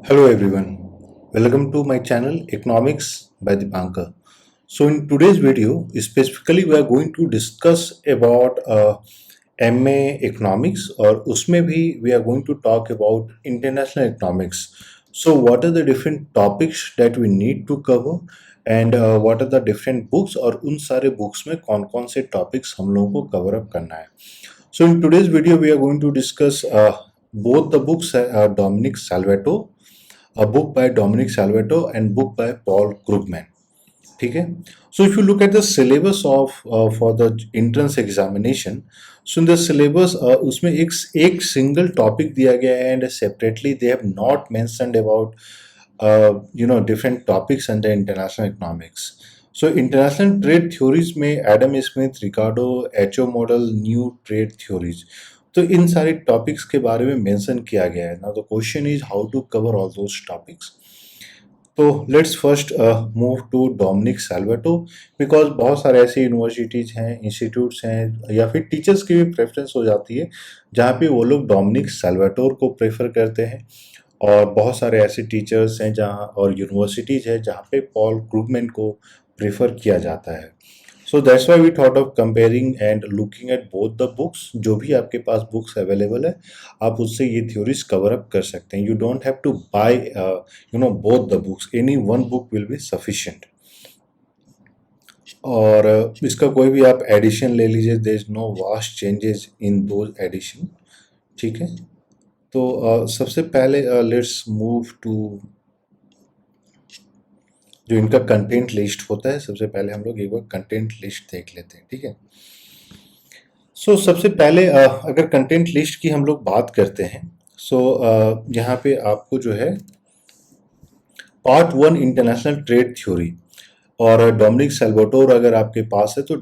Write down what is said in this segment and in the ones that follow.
Hello everyone, welcome to my channel Economics by Dipankar. So in today's video, specifically we are going to discuss about MA Economics और उसमें भी we are going to talk about international economics. So what are the different topics that we need to cover and what are the different books और उन सारे books में कौन कौन से topics हम लोगों को cover up करना है. So in today's video, we are going to discuss both the books, Dominic Salvato, a book by Dominic Salvato and book by Paul Krugman. ठीक है. So if you look at the syllabus of for the entrance examination, so in the syllabus उसमें एक single topic दिया गया है and separately they have not mentioned about different topics under international economics. So international trade theories में Adam Smith, Ricardo, HO model, new trade theories, तो इन सारे topics के बारे में मेंशन किया गया है. Now the question is how to cover all those topics. तो let's first move to Dominick Salvatore, because बहुत सारे ऐसे यूनिवर्सिटीज हैं, इंस्टीट्यूट्स हैं या फिर टीचर्स की भी प्रेफरेंस हो जाती है जहाँ पे वो लोग डोमिनिक सैल्वाटोर को प्रेफर करते हैं, और बहुत सारे ऐसे टीचर्स हैं जहाँ और यूनिवर्सिटीज है जहाँ पे पॉल क्रूगमैन को प्रेफर किया जाता है. So that's why we thought of comparing and looking at both the books. जो भी आपके पास बुक्स अवेलेबल है आप उससे ये थ्योरीज कवर अप कर सकते हैं. You don't have to buy both the books, any one book will be sufficient. और इसका कोई भी आप एडिशन ले लीजिए, there is no vast changes in those edition. ठीक है. तो सबसे पहले लेट्स मूव टू जो इनका कंटेंट लिस्ट होता है. सबसे पहले हम लोग एक बार कंटेंट लिस्ट देख लेते हैं. ठीक है. सो सबसे पहले अगर कंटेंट लिस्ट की हम लोग बात करते हैं, सो यहाँ पे आपको जो है पार्ट 1 इंटरनेशनल ट्रेड थ्योरी और डोमिनिक सैल्वाटोर अगर आपके पास है तो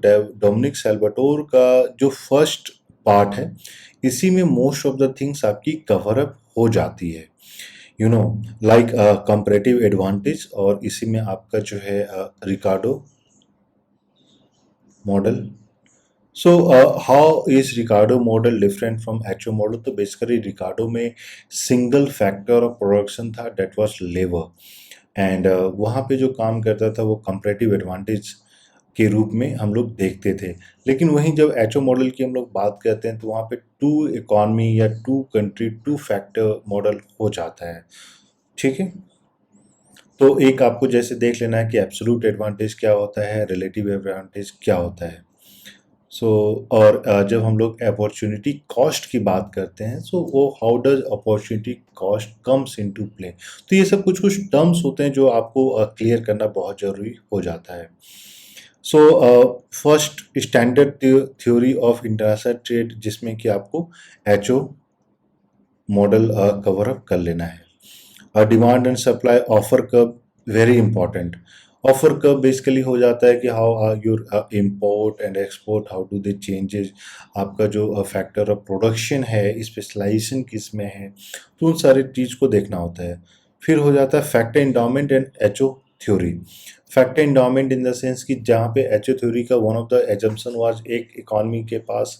डोमिनिक सैल्वाटोर का जो फर्स्ट पार्ट है इसी में मोस्ट ऑफ द थिंग्स आपकी कवर अप हो जाती है, लाइक कंपैरेटिव एडवांटेज, और इसी में आपका जो है Ricardo model. So how is Ricardo model different from HO model. तो बेसिकली रिकार्डो में सिंगल फैक्टर ऑफ प्रोडक्शन था, डेट वाज लेबर, एंड वहाँ पे जो काम करता था वो कंपैरेटिव एडवांटेज के रूप में हम लोग देखते थे. लेकिन वहीं जब एचओ मॉडल की हम लोग बात करते हैं तो वहाँ पे टू इकॉनमी या two country two factor model हो जाता है. ठीक है. तो एक आपको जैसे देख लेना है कि एब्सोल्यूट एडवांटेज क्या होता है, रिलेटिव एडवांटेज क्या होता है. और जब हम लोग अपॉर्चुनिटी कॉस्ट की बात करते हैं, वो how does opportunity cost comes into play. तो ये सब कुछ कुछ टर्म्स होते हैं जो आपको क्लियर करना बहुत ज़रूरी हो जाता है. So first standard theory of international trade, जिसमें कि आपको एचओ मॉडल कवर अप कर लेना है. Demand and supply offer curve, very important. Offer curve basically हो जाता है कि how are your import and export, how do they changes, आपका जो फैक्टर ऑफ प्रोडक्शन है, स्पेशलाइजेशन किस में है, तो उन सारी चीज़ को देखना होता है. फिर हो जाता है factor endowment and HO theory. Factor endowment in the sense कि जहाँ पे एचओ थ्योरी का one of the assumption was एक इकॉनमी के पास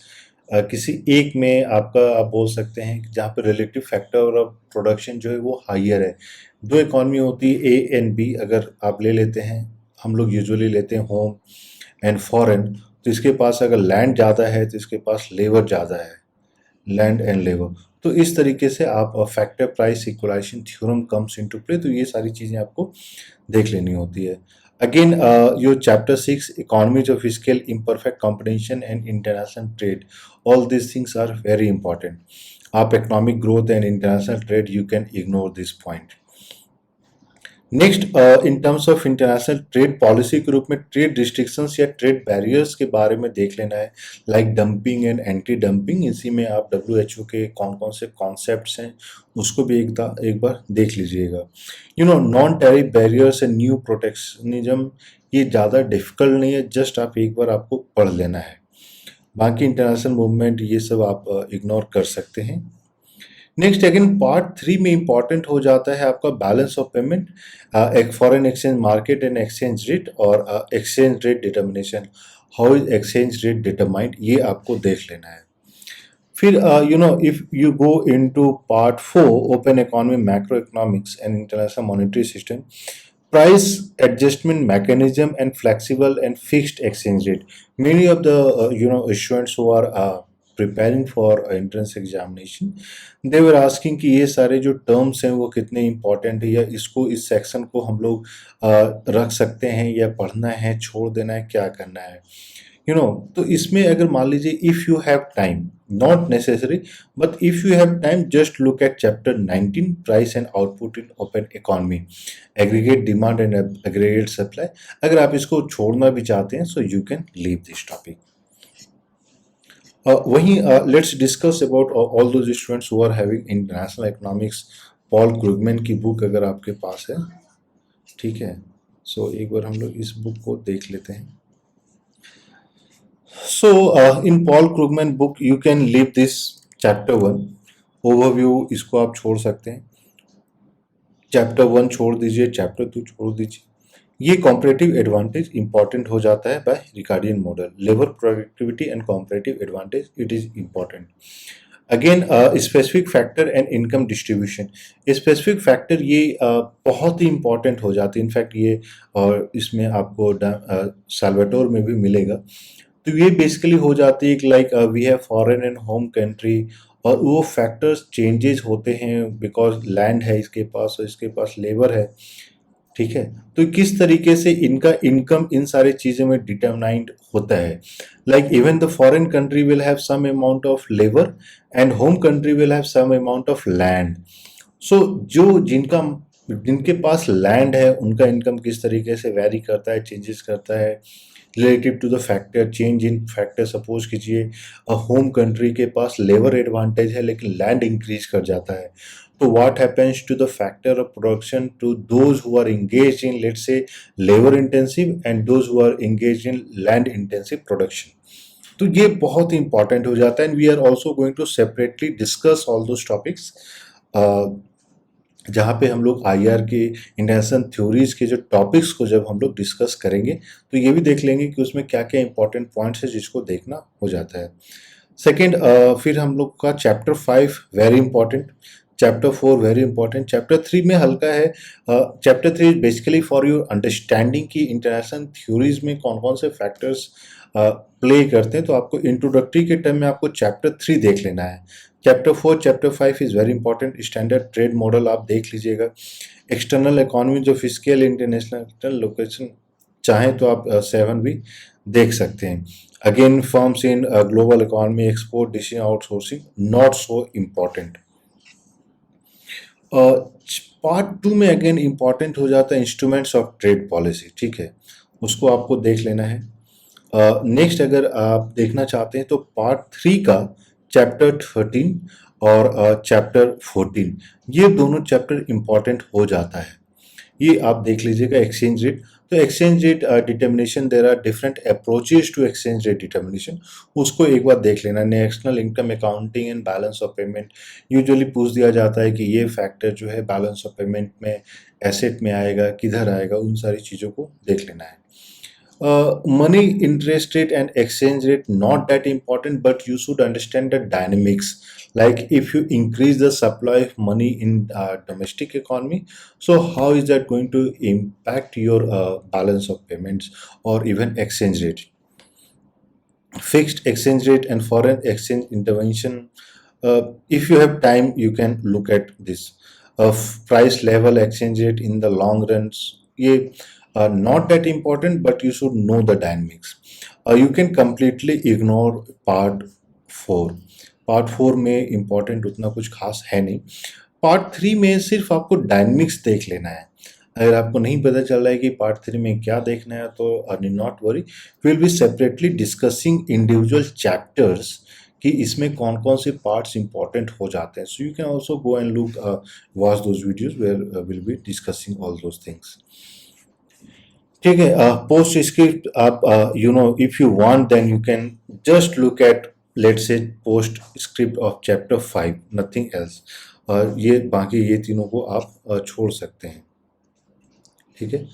किसी एक में आपका आप बोल सकते हैं कि जहाँ पे रिलेटिव फैक्टर ऑफ प्रोडक्शन जो है वो हाइयर है. दो इकॉनमी होती है ए एंड बी, अगर आप ले लेते हैं, हम लोग यूजुअली लेते हैं होम एंड फॉरेन, तो इसके पास अगर लैंड ज़्यादा है तो इसके पास लेबर ज़्यादा है, लैंड एंड लेबर. तो इस तरीके से आप factor price equalization theorem comes into play. तो ये सारी चीज़ें आपको देख लेनी होती है. Again, your chapter 6, economies of scale, imperfect competition and international trade. All these things are very important. आप economic growth and international trade, you can ignore this point. Next, in terms of international trade policy के रूप में trade restrictions या trade barriers के बारे में देख लेना है, like dumping and anti dumping. इसी में आप डब्ल्यूएचओ के कौन कौन से कॉन्सेप्ट्स हैं उसको भी एक बार देख लीजिएगा. Non tariff barriers and new protectionism, ये ज़्यादा डिफिकल्ट नहीं है, जस्ट आप एक बार आपको पढ़ लेना है. बाकी इंटरनेशनल मूवमेंट ये सब आप इग्नोर कर सकते हैं. नेक्स्ट, अगेन पार्ट 3 में इंपॉर्टेंट हो जाता है आपका बैलेंस ऑफ पेमेंट, एक foreign exchange market and exchange rate, और exchange rate determination, how is exchange rate determined, ये आपको देख लेना है. फिर if you go into part 4, open economy, macro economics and international monetary system, price adjustment mechanism and flexible and fixed exchange rate. Many of the students who are preparing for entrance examination, they were asking कि ये सारे जो terms हैं वो कितने important है, या इसको इस section को हम लोग रख सकते हैं या पढ़ना है, छोड़ देना है, क्या करना है, तो इसमें अगर मान लीजिए if you have time, not necessary, but if you have time, just look at chapter 19, price and output in open economy, aggregate demand and aggregate supply. अगर आप इसको छोड़ना भी चाहते हैं, so you can leave this topic. वहीं let's discuss about all those students who are having international economics. Paul Krugman की book अगर आपके पास है, ठीक है, सो एक बार हम लोग इस बुक को देख लेते हैं। So, in Paul Krugman book, you can leave this chapter 1 overview, इसको आप छोड़ सकते हैं, चैप्टर 1 छोड़ दीजिए, चैप्टर 2 छोड़ दीजिए। ये कॉम्परेटिव एडवांटेज इंपॉर्टेंट हो जाता है by Ricardian model, labour productivity and comparative advantage, it is important. Again specific factor and income distribution, specific factor ये बहुत ही इंपॉर्टेंट हो जाती है, इनफैक्ट ये और इसमें आपको साल्वाडोर में भी मिलेगा। तो ये बेसिकली हो जाती है like we have foreign and home country, और वो फैक्टर्स चेंजेस होते हैं बिकॉज लैंड है इसके पास और इसके पास लेबर है, ठीक है। तो किस तरीके से इनका इनकम इन सारी चीज़ों में डिटरमाइंड होता है, like even the foreign country will have some amount of labour and home country will have some amount of land. So जो जिनके पास लैंड है उनका इनकम किस तरीके से वेरी करता है, चेंजेस करता है relative to the factor, change in factor. Suppose कीजिए होम कंट्री के पास लेबर एडवांटेज है लेकिन लैंड इंक्रीज कर जाता है, तो what happens to the factor of production to those who are engaged in let's say labour intensive and those who are engaged in land intensive production. तो ये बहुत ही इंपॉर्टेंट हो जाता है, and we are also going to separately discuss all those topics, जहाँ पे हम लोग आईआर के इंटरनेशनल थ्योरीज के जो टॉपिक्स को जब हम लोग डिस्कस करेंगे तो ये भी देख लेंगे कि उसमें क्या क्या इंपॉर्टेंट पॉइंट्स है जिसको देखना हो जाता है। सेकेंड, फिर हम लोग का chapter 5 very important, chapter 4 very important, chapter 3 में हल्का है। Chapter 3 basically for your understanding की इंटरनेशनल थ्योरीज में कौन कौन से फैक्टर्स प्ले करते हैं, तो आपको इंट्रोडक्टरी के टर्म में आपको चैप्टर 3 देख लेना है। Chapter 4, chapter 5 is very important. Standard trade model आप देख लीजिएगा, एक्सटर्नल इकोनॉमी जो फिजिकल इंटरनेशनल लोकेशन, चाहें तो आप 7 भी देख सकते हैं। Again firms in global economy, export, decision, outsourcing, not so important. Part 2 में अगेन इंपॉर्टेंट हो जाता है इंस्ट्रूमेंट्स ऑफ ट्रेड पॉलिसी, ठीक है, उसको आपको देख लेना है। नेक्स्ट अगर आप देखना चाहते हैं तो पार्ट 3 का चैप्टर 13 और चैप्टर 14, ये दोनों चैप्टर इंपॉर्टेंट हो जाता है, ये आप देख लीजिएगा। एक्सचेंज रेट, तो exchange rate determination, there are different approaches to exchange rate determination, उसको एक बार देख लेना। National income accounting and balance of payment, usually पूछ दिया जाता है कि ये फैक्टर जो है बैलेंस ऑफ पेमेंट में, एसेट में आएगा, किधर आएगा, उन सारी चीज़ों को देख लेना है। Money, interest rate and exchange rate, not that important, but you should understand the dynamics, like if you increase the supply of money in domestic economy, so how is that going to impact your balance of payments or even exchange rate. Fixed exchange rate and foreign exchange intervention, if you have time you can look at this. Price level, exchange rate in the long runs, ये not that important, but you should know the dynamics. You can completely ignore part 4. Part 4 में important उतना कुछ खास है नहीं। Part 3 में सिर्फ आपको डायनेमिक्स देख लेना है। अगर आपको नहीं पता चल रहा है कि पार्ट 3 में क्या देखना है तो not worry, will be separately discussing individual chapters कि इसमें कौन कौन से पार्ट्स इंपॉर्टेंट हो जाते हैं। So you can also go and look watch those videos where will be discussing all those things, ठीक है। पोस्ट स्क्रिप्ट आप if you want then you can just look at let's say post script of chapter 5, nothing else. ये बाकी ये तीनों को आप छोड़ सकते हैं, ठीक है।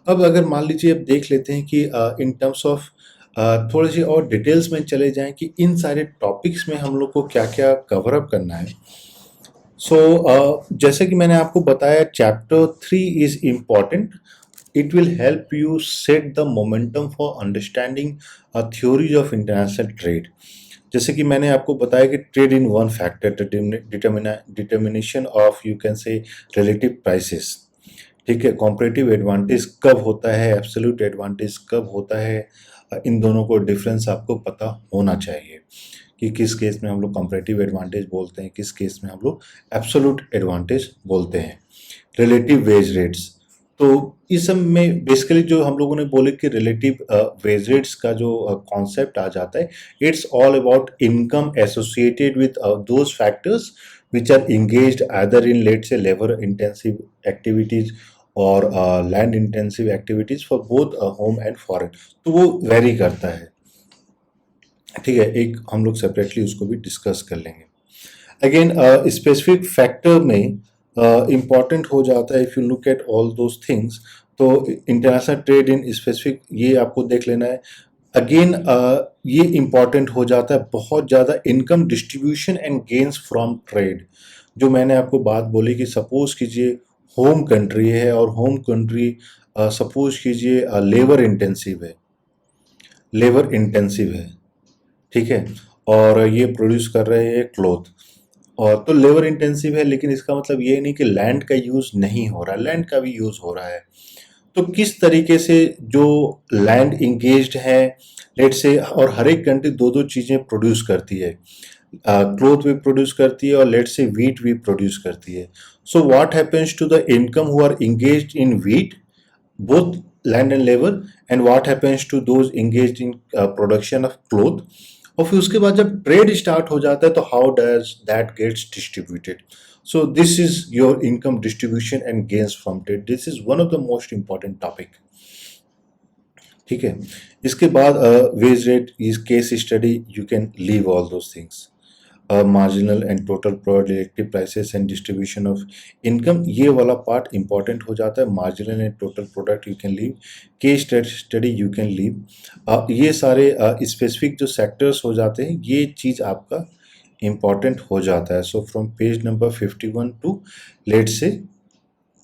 अब अगर मान लीजिए अब देख लेते हैं कि इन टर्म्स ऑफ थोड़ी सी और डिटेल्स में चले जाएं कि इन सारे टॉपिक्स में हम लोग को क्या क्या कवर अप करना है। जैसे कि मैंने आपको बताया, chapter 3 is important. It will help you set the momentum for understanding theories of international trade. जैसे कि मैंने आपको बताया कि trade in one factor, determination of you can say relative prices. ठीक है, कॉम्परेटिव एडवांटेज कब होता है, एब्सोल्यूट एडवांटेज कब होता है, इन दोनों को डिफरेंस आपको पता होना चाहिए कि किस केस में हम लोग कॉम्परेटिव एडवांटेज बोलते हैं, किस केस में हम लोग एब्सोल्यूट एडवांटेज बोलते हैं। रिलेटिव वेज रेट्स, तो इस सब में बेसिकली जो हम लोगों ने बोले कि रिलेटिव वेज रेट्स का जो कॉन्सेप्ट आ जाता है, it's all about income associated with those factors which are engaged either in, let's say, labor intensive activities or land intensive activities for both home and foreign। तो वो very करता है। ठीक है, एक हम लोग सेपरेटली उसको भी डिस्कस कर लेंगे। अगेन स्पेसिफिक फैक्टर में इम्पॉर्टेंट हो जाता है, if you look at all those things, तो इंटरनेशनल ट्रेड इन स्पेसिफिक ये आपको देख लेना है। अगेन ये इम्पॉर्टेंट हो जाता है बहुत ज़्यादा, income distribution and gains from trade. जो मैंने आपको बात बोली कि सपोज कीजिए होम कंट्री है, और होम कंट्री सपोज कीजिए लेबर इंटेंसिव है। ठीक है, और ये प्रोड्यूस कर रहे हैं क्लोथ, और तो लेबर इंटेंसिव है, लेकिन इसका मतलब ये नहीं कि लैंड का यूज़ नहीं हो रहा है, लैंड का भी यूज़ हो रहा है। तो किस तरीके से जो लैंड इंगेज्ड है, लेट से, और हर एक कंट्री दो दो चीज़ें प्रोड्यूस करती है, क्लोथ भी प्रोड्यूस करती है और लेट से वीट भी प्रोड्यूस करती है। So what happens to the income who are engaged in wheat, both land and labor, and what happens to those engaged in production of cloth। और फिर उसके बाद जब ट्रेड स्टार्ट हो जाता है तो how does that gets distributed. So this is your income distribution and gains from trade, this is one of the most important topic. ठीक है, इसके बाद wage rate is case study, you can leave all those things. Marginal and total product relative prices and distribution of income, ये वाला part important हो जाता है। Marginal and total product you can leave, case study you can leave. ये सारे specific जो sectors हो जाते हैं, ये चीज़ आपका इंपॉर्टेंट हो जाता है। So from page number 51 to let's say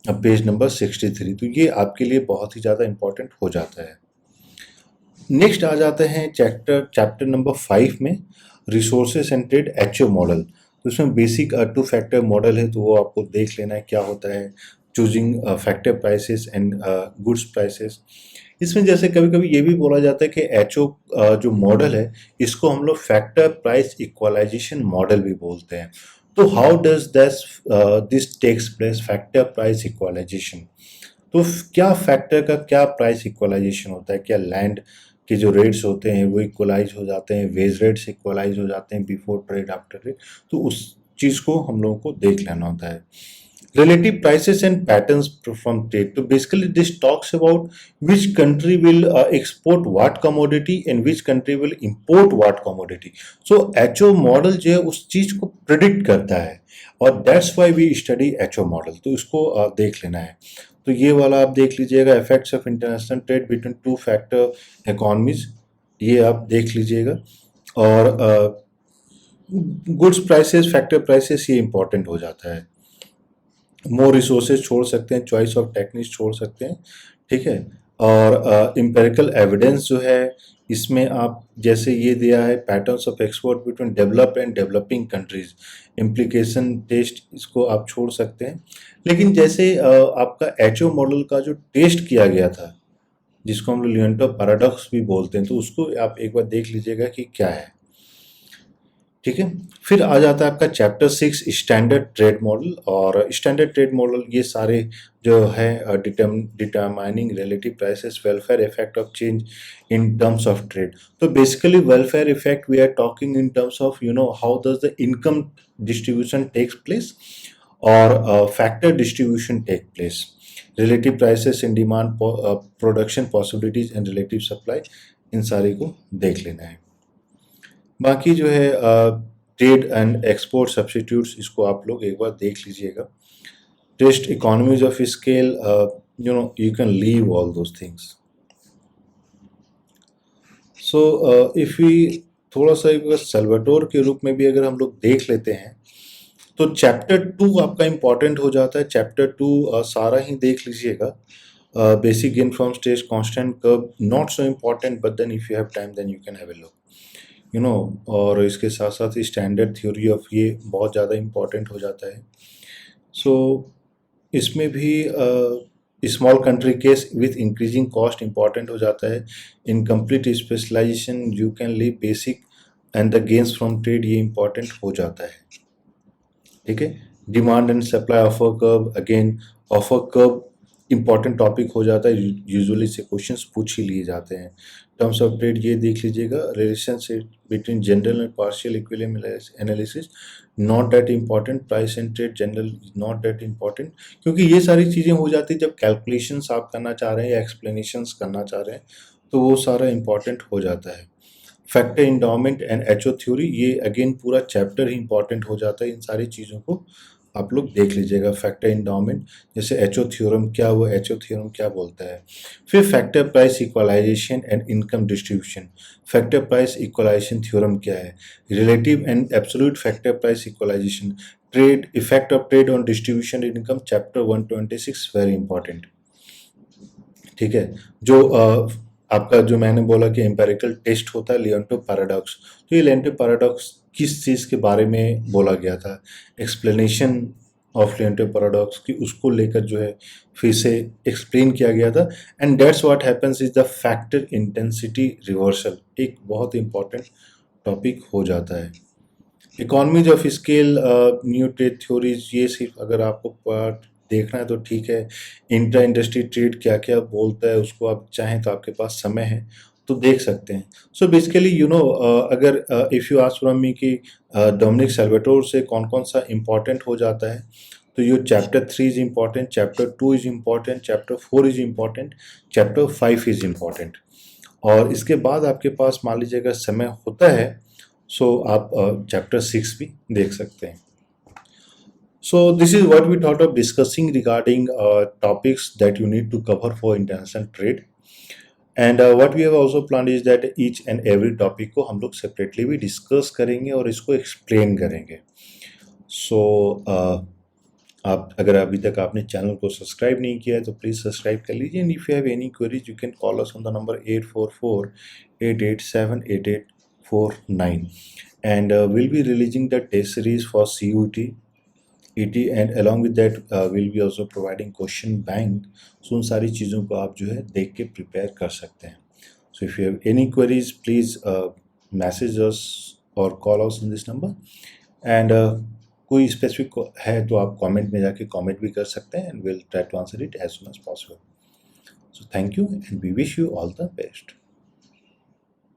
page number 63, तो ये आपके लिए बहुत ही ज़्यादा इंपॉर्टेंट हो जाता है। नेक्स्ट आ जाते हैं चैप्टर नंबर 5 में, resources and trade HO model. तो इसमें बेसिक 2 फैक्टर मॉडल है, तो वो आपको देख लेना है क्या होता है। Choosing factor prices and goods prices, इसमें जैसे कभी कभी ये भी बोला जाता है कि एचओ जो मॉडल है, इसको हम लोग फैक्टर प्राइस इक्वलाइजेशन मॉडल भी बोलते हैं। तो how does this takes place, factor price equalization. तो क्या फैक्टर का क्या प्राइस इक्वलाइजेशन होता है, क्या लैंड के जो रेट्स होते हैं वो इक्वलाइज हो जाते हैं, वेज रेट्स इक्वलाइज हो जाते हैं बिफोर ट्रेड आफ्टर ट्रेड, तो उस चीज़ को हम लोगों को देख लेना होता है। relative prices and patterns from trade, so basically this talks about which country will export what commodity and which country will import what commodity। so HO model जो है उस चीज को प्रिडिक्ट करता है, और that's why we study HO model। तो इसको देख लेना है। तो ये वाला आप देख लीजिएगा, effects of international trade between 2 factor economies, ये आप देख लीजिएगा। और गुड्स प्राइसेस, फैक्टर प्राइसेस, ये इंपॉर्टेंट हो जाता है। मोर रिसोर्सेज छोड़ सकते हैं, चॉइस ऑफ टेक्निक्स छोड़ सकते हैं। ठीक है, और एम्पेरिकल एविडेंस जो है, इसमें आप जैसे ये दिया है, patterns of export between developed and developing countries, implication test, इसको आप छोड़ सकते हैं। लेकिन जैसे आपका एचओ मॉडल का जो टेस्ट किया गया था, जिसको हम लोग लियोन्टो पैराडॉक्स भी बोलते हैं, तो उसको आप एक बार देख लीजिएगा कि क्या है। ठीक है, फिर आ जाता है आपका चैप्टर 6 स्टैंडर्ड ट्रेड मॉडल। और स्टैंडर्ड ट्रेड मॉडल ये सारे जो है determining relative prices, welfare effect of change in terms of trade. तो basically welfare effect we are talking in terms of how does the income distribution takes place, और factor distribution take place, relative prices in demand, production possibilities and relative supply, इन सारे को देख लेना है। बाकी जो है ट्रेड एंड एक्सपोर्ट सब्स्टिट्यूट्स, इसको आप लोग एक बार देख लीजिएगा। Test economies of scale, you can leave all those things. So if we थोड़ा सा एक सल्वाटोर के रूप में भी अगर हम लोग देख लेते हैं, तो चैप्टर 2 आपका इम्पोर्टेंट हो जाता है। चैप्टर 2 सारा ही देख लीजिएगा। Basic gain from stage, constant curve, not so important, but then if you have time then you can have a look, you know. और इसके साथ साथ ही स्टैंडर्ड थ्योरी ऑफ ये बहुत ज़्यादा इम्पोर्टेंट हो जाता है। सो इसमें भी small country case with increasing cost important हो जाता है। Incomplete specialization you can leave basic and the gains from trade, ये इम्पॉर्टेंट हो जाता है। ठीक है। Demand and supply offer curve, again offer curve important topic हो जाता है। यूजुअली से क्वेश्चंस पूछ ही लिए जाते हैं। टर्म्स ऑफ ट्रेड ये देख लीजिएगा। Relationship between general and partial equilibrium analysis, not that important. Price and trade general, not that important, क्योंकि ये सारी चीज़ें हो जाती है जब कैलकुलेशंस आप करना चाह रहे हैं या एक्सप्लेनेशंस करना चाह रहे हैं, तो वो सारा इम्पॉर्टेंट हो जाता है। Factor endowment and HO theory, ये अगेन पूरा चैप्टर ही इंपॉर्टेंट हो जाता है। इन सारी चीज़ों को आप लोग देख लीजिएगा। फैक्टर इंडोमेंट, जैसे एचओ थ्योरम क्या हुआ, एचओ थ्योरम क्या बोलता है। फिर factor price equalization and income distribution, factor price equalization theorem क्या है। Relative and absolute factor price equalization, trade effect of trade on distribution income, chapter 126, very important. ठीक है। जो आपका जो मैंने बोला कि एम्पेरिकल टेस्ट होता है लियोन्टो पैराडॉक्स, तो ये लियोन्टो पैराडॉक्स किस चीज़ के बारे में बोला गया था, एक्सप्लेनेशन ऑफ लियोन्टो पैराडॉक्स की, उसको लेकर जो है फिर से एक्सप्लेन किया गया था। And that's what happens is the factor intensity reversal, एक बहुत इंपॉर्टेंट टॉपिक हो जाता है। Economies of scale, new trade theories, ये सिर्फ अगर आपको देखना है तो ठीक है। इंट्रा इंडस्ट्री ट्रेड क्या क्या बोलता है, उसको आप चाहें तो आपके पास समय है तो देख सकते हैं। सो बेसिकली यू नो, अगर if you ask from me कि डोमिनिक सल्वाटोर से कौन कौन सा इम्पोर्टेंट हो जाता है, तो ये chapter 3 is important, chapter 2 is important, chapter 4 is important, chapter 5 is important. और इसके बाद आपके पास मान लीजिए अगर समय होता है, सो आप चैप्टर 6 भी देख सकते हैं। So this is what we thought of discussing regarding topics that you need to cover for international trade. And what we have also planned is that each and every topic को हम लोग separately भी discuss करेंगे और इसको explain करेंगे। So आप अगर अभी तक आपने चैनल को सब्सक्राइब नहीं किया है तो प्लीज़ सब्सक्राइब कर लीजिए। And if you have any queries you can call us on the number 844-887-8849, and we'll be releasing the test series for CUT, ET, and along with that we'll be also providing question bank. So उन सारी चीज़ों को आप जो है देख के prepare कर सकते हैं। So if you have any queries, please message us or call us on this number. And कोई स्पेसिफिक है तो आप कमेंट में जाके कमेंट भी कर सकते हैं, and will try to answer it as soon as possible. So thank you and we wish you all the best.